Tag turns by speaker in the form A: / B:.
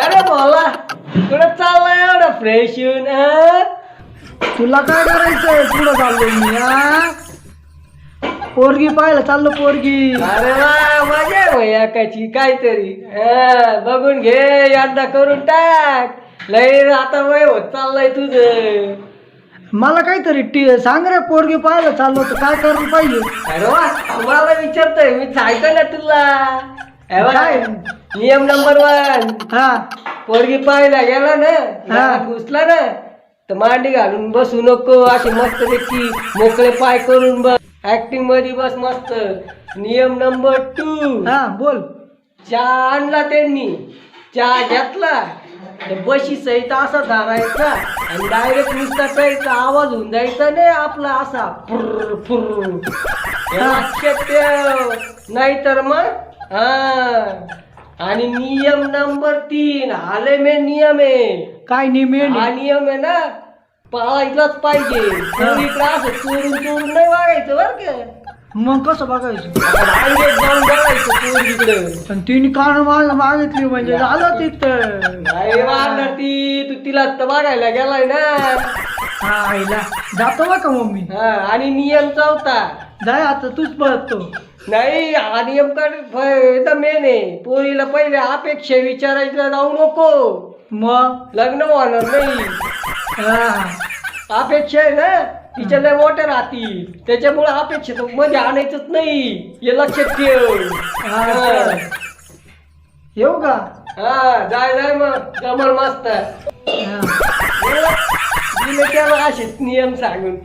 A: अरे बोला कुठं चाललाय एवढं फ्रेश येऊन
B: तुला काय करायचंय? पुढं चाललो मी पोरगी पाहायला चाललो पोरगी.
A: अरे वा मजा आहे भैया एकाची काहीतरी बघून घे यंदा करून टाक लय आता वय होत चाललंय तुझं.
B: मला काहीतरी सांग रे. पोरगी पाहायला चाललो तर काय करायला पाहिजे?
A: अरे वा मला विचारतोय मी सांगतो ना तुला. हे बघ,
B: काय?
A: नियम नंबर 1
B: हा
A: पोरगी पाहायला गेला ना
B: हा.
A: घुसला ना तर मांडी घालून बसू नको. अशी मस्त पैकी मोकळे पाय करून बस. ऍक्टिंग मध्ये बस मस्त. नियम नंबर 2
B: हा बोल.
A: चहा आणला त्यांनी चहा घेतला तर बशी सहित असा धरायचा आणि डायरेक्ट नुसता प्यायचा आवाज होऊन जायचा नाही आपला असा फुर फुर. हे लक्षात ठेव नाहीतर मग आणि नियम नंबर 3 आले मे नियम आहे.
B: काय नियम
A: हा नियम आहे ना पाळायलाच पाहिजे. इकडे असं चोरून चोरून नाही वागायचं बर का.
B: मग कसं बघायचं?
A: डायरेक्ट जाऊन बघायचं चोरीकडे.
B: पण तिने कान मागितली म्हणजे झालं तिथं.
A: नाही मारणार ती तू तिला तर बघायला गेलाय ना.
B: हा आईला जातो बा का मम्मी.
A: हा आणि नियम 4
B: जाय आता तूच बघतो.
A: नाही हा नियम एकदम मेन आहे. पोरीला पहिले अपेक्षा विचारायला जाऊ नको
B: मग
A: लग्न होणार नाही.
B: हा
A: अपेक्षा आहे ना तिच्या लय मोठ्या राहतील त्याच्यामुळे अपेक्षा मध्ये आणायचंच नाही हे लक्षात ठेव.
B: हा. येऊ का?
A: हा जाय जाय मग जमल मस्त.
B: हा.
A: दिले त्याला असेच नियम सांगून